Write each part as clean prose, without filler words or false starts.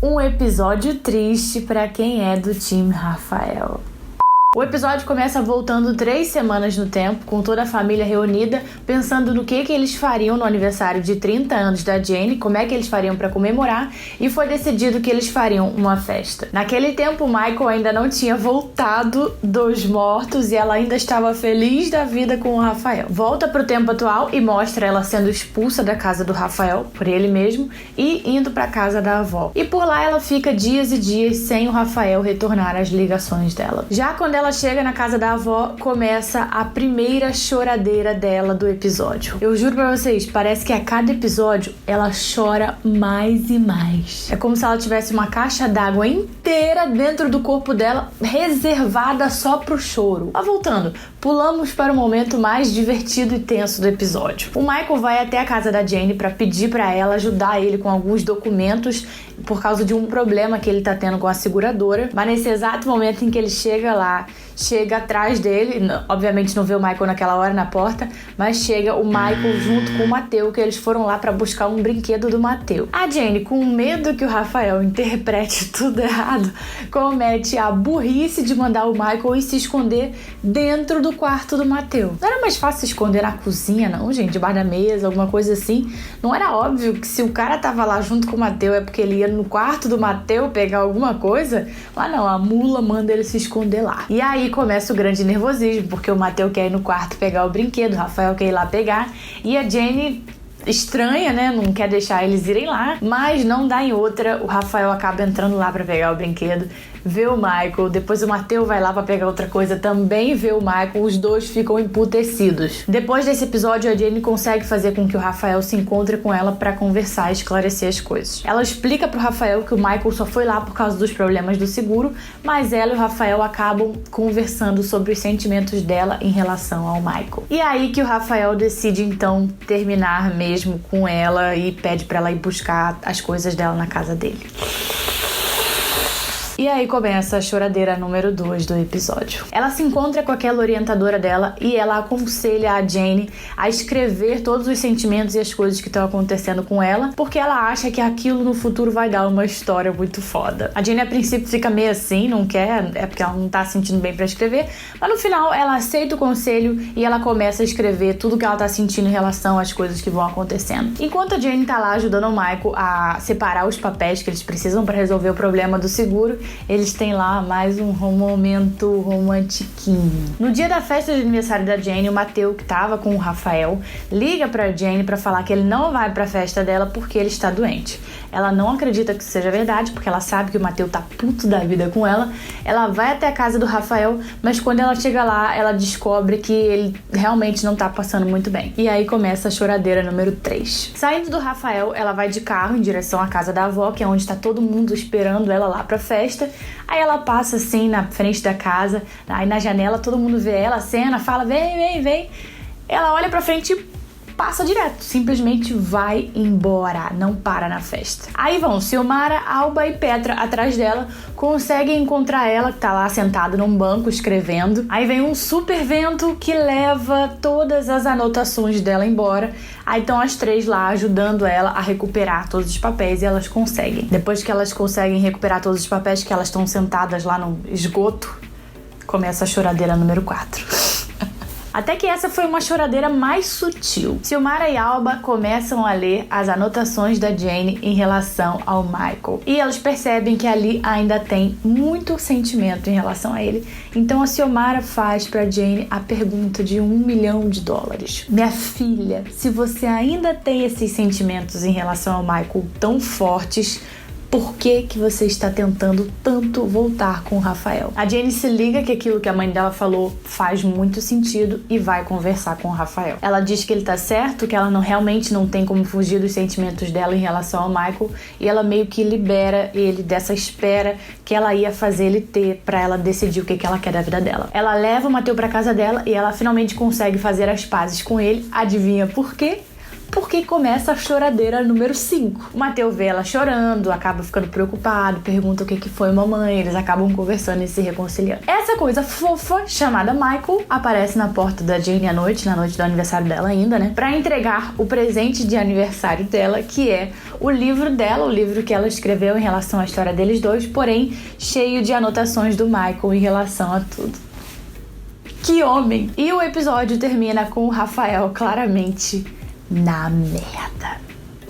Um episódio triste pra quem é do time Rafael. O episódio começa voltando 3 semanas no tempo, com toda a família reunida, pensando no que eles fariam no aniversário de 30 anos da Jane, como é que eles fariam para comemorar, e foi decidido que eles fariam uma festa. Naquele tempo, o Michael ainda não tinha voltado dos mortos e ela ainda estava feliz da vida com o Rafael. Volta pro tempo atual e mostra ela sendo expulsa da casa do Rafael, por ele mesmo, e indo pra casa da avó. E por lá ela fica dias e dias sem o Rafael retornar às ligações dela. Já quando ela chega na casa da avó, começa a primeira choradeira dela do episódio. Eu juro pra vocês, parece que a cada episódio ela chora mais e mais. É como se ela tivesse uma caixa d'água inteira dentro do corpo dela, reservada só pro choro. Mas voltando, pulamos para o momento mais divertido e tenso do episódio. O Michael vai até a casa da Jane pra pedir pra ela ajudar ele com alguns documentos por causa de um problema que ele tá tendo com a seguradora. Mas nesse exato momento em que ele chega lá, chega atrás dele, obviamente não vê o Michael naquela hora na porta, mas chega o Michael junto com o Mateu, que eles foram lá pra buscar um brinquedo do Mateu. A Jane, com medo que o Rafael interprete tudo errado, comete a burrice de mandar o Michael ir se esconder dentro do quarto do Mateu. Não era mais fácil se esconder na cozinha, não, gente? Debaixo da mesa, alguma coisa assim? Não era óbvio que se o cara tava lá junto com o Mateu é porque ele ia no quarto do Mateu pegar alguma coisa? Lá não, a mula manda ele se esconder lá. E aí começa o grande nervosismo, porque o Mateu quer ir no quarto pegar o brinquedo, o Rafael quer ir lá pegar, e a Jane estranha, né? Não quer deixar eles irem lá, mas não dá em outra, o Rafael acaba entrando lá pra pegar o brinquedo, vê o Michael, depois o Mateu vai lá pra pegar outra coisa, também vê o Michael, os dois ficam emputecidos. Depois desse episódio, a Jane consegue fazer com que o Rafael se encontre com ela pra conversar e esclarecer as coisas. Ela explica pro Rafael que o Michael só foi lá por causa dos problemas do seguro, mas ela e o Rafael acabam conversando sobre os sentimentos dela em relação ao Michael. E aí que o Rafael decide então terminar mesmo com ela e pede pra ela ir buscar as coisas dela na casa dele. E aí começa a choradeira número 2 do episódio. Ela se encontra com aquela orientadora dela e ela aconselha a Jane a escrever todos os sentimentos e as coisas que estão acontecendo com ela, porque ela acha que aquilo no futuro vai dar uma história muito foda. A Jane a princípio fica meio assim, não quer, é porque ela não tá se sentindo bem pra escrever, mas no final ela aceita o conselho e ela começa a escrever tudo que ela tá sentindo em relação às coisas que vão acontecendo. Enquanto a Jane tá lá ajudando o Michael a separar os papéis que eles precisam pra resolver o problema do seguro, eles têm lá mais um momento romantiquinho. No dia da festa de aniversário da Jane, o Mateu, que tava com o Rafael, liga pra Jane pra falar que ele não vai pra festa dela porque ele está doente. Ela não acredita que isso seja verdade, porque ela sabe que o Mateu tá puto da vida com ela. Ela vai até a casa do Rafael, mas quando ela chega lá, ela descobre que ele realmente não tá passando muito bem. E aí começa a choradeira número 3. Saindo do Rafael, ela vai de carro em direção à casa da avó, que é onde tá todo mundo esperando ela lá pra festa. Aí ela passa assim na frente da casa, aí na janela todo mundo vê ela, acena, fala vem. Ela olha pra frente e passa direto, simplesmente vai embora, não para na festa. Aí vão Silmara, Alba e Petra atrás dela, conseguem encontrar ela, que tá lá sentada num banco escrevendo. Aí vem um super vento que leva todas as anotações dela embora. Aí estão as 3 lá ajudando ela a recuperar todos os papéis e elas conseguem. Depois que elas conseguem recuperar todos os papéis, que elas estão sentadas lá no esgoto, começa a choradeira número 4. Até que essa foi uma choradeira mais sutil. Silmara e Alba começam a ler as anotações da Jane em relação ao Michael. E elas percebem que ali ainda tem muito sentimento em relação a ele. Então a Silmara faz pra Jane a pergunta de $1 milhão. Minha filha, se você ainda tem esses sentimentos em relação ao Michael tão fortes, por que você está tentando tanto voltar com o Rafael? A Jane se liga que aquilo que a mãe dela falou faz muito sentido e vai conversar com o Rafael. Ela diz que ele tá certo, que ela realmente não tem como fugir dos sentimentos dela em relação ao Michael, e ela meio que libera ele dessa espera que ela ia fazer ele ter pra ela decidir o que ela quer da vida dela. Ela leva o Mateu pra casa dela e ela finalmente consegue fazer as pazes com ele. Adivinha por quê? porque começa a choradeira número 5. O Mateu vê ela chorando, acaba ficando preocupado, pergunta o que foi mamãe, eles acabam conversando e se reconciliando. Essa coisa fofa, chamada Michael, aparece na porta da Jane à noite, na noite do aniversário dela ainda, né? Pra entregar o presente de aniversário dela, que é o livro dela, o livro que ela escreveu em relação à história deles dois, porém cheio de anotações do Michael em relação a tudo. Que homem! E o episódio termina com o Rafael claramente na merda.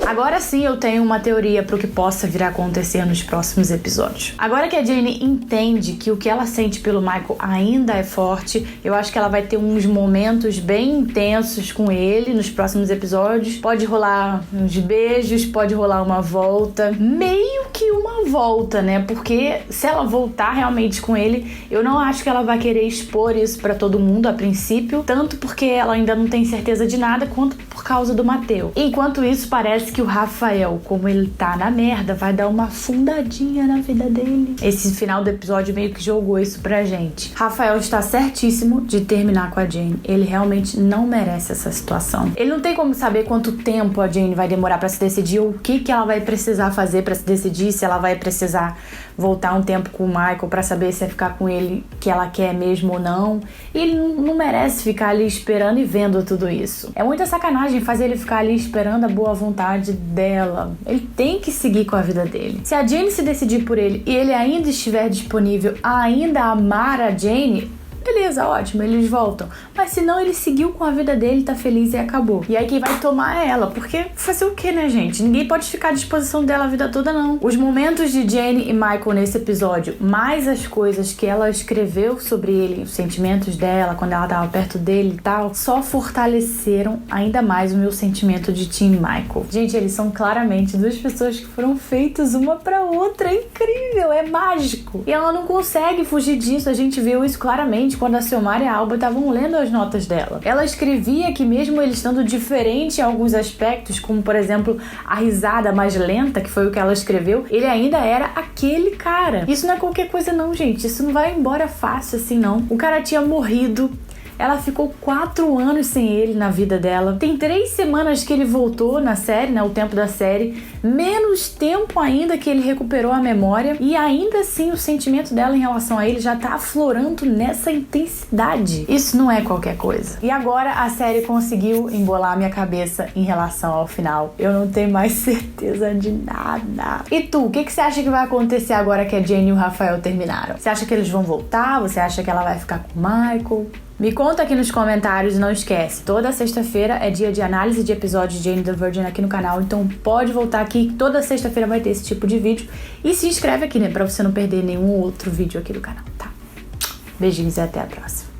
Agora sim eu tenho uma teoria pro que possa vir a acontecer nos próximos episódios. Agora que a Jane entende que o que ela sente pelo Michael ainda é forte, eu acho que ela vai ter uns momentos bem intensos com ele nos próximos episódios. Pode rolar uns beijos, pode rolar uma volta, meio que uma volta, né? Porque se ela voltar realmente com ele, eu não acho que ela vai querer expor isso pra todo mundo a princípio, tanto porque ela ainda não tem certeza de nada, quanto por causa do Mateu. Enquanto isso, parece que o Rafael, como ele tá na merda, vai dar uma afundadinha na vida dele. Esse final do episódio meio que jogou isso pra gente. Rafael está certíssimo de terminar com a Jane. Ele realmente não merece essa situação. Ele não tem como saber quanto tempo a Jane vai demorar pra se decidir, ou o que ela vai precisar fazer pra se decidir, se ela vai precisar voltar um tempo com o Michael pra saber se é ficar com ele que ela quer mesmo ou não. E ele não merece ficar ali esperando e vendo tudo isso. É muita sacanagem fazer ele ficar ali esperando a boa vontade dela. Ele tem que seguir com a vida dele. Se a Jane se decidir por ele e ele ainda estiver disponível a ainda amar a Jane, beleza, ótimo, eles voltam. Mas se não, ele seguiu com a vida dele, tá feliz e acabou. E aí quem vai tomar é ela, porque fazer o que, né, gente? Ninguém pode ficar à disposição dela a vida toda, não. Os momentos de Jane e Michael nesse episódio, mais as coisas que ela escreveu sobre ele, os sentimentos dela, quando ela tava perto dele e tal, só fortaleceram ainda mais o meu sentimento de Team Michael. Gente, eles são claramente duas pessoas que foram feitas uma pra outra. É incrível, é mágico. E ela não consegue fugir disso, a gente viu isso claramente quando a Xiomara e a Alba estavam lendo as notas dela. Ela escrevia que mesmo ele estando diferente em alguns aspectos, como por exemplo a risada mais lenta, que foi o que ela escreveu, ele ainda era aquele cara. Isso não é qualquer coisa não, gente. Isso não vai embora fácil assim, não. O cara tinha morrido. Ela ficou 4 anos sem ele na vida dela. Tem 3 semanas que ele voltou na série, né? O tempo da série. Menos tempo ainda que ele recuperou a memória. E ainda assim o sentimento dela em relação a ele já tá aflorando nessa intensidade. Isso não é qualquer coisa. E agora a série conseguiu embolar a minha cabeça em relação ao final. Eu não tenho mais certeza de nada. E tu, o que você acha que vai acontecer agora que a Jane e o Rafael terminaram? Você acha que eles vão voltar? Você acha que ela vai ficar com o Michael? Me conta aqui nos comentários e não esquece, toda sexta-feira é dia de análise de episódios de Jane the Virgin aqui no canal, então pode voltar aqui, toda sexta-feira vai ter esse tipo de vídeo. E se inscreve aqui, né, pra você não perder nenhum outro vídeo aqui do canal, tá? Beijinhos e até a próxima.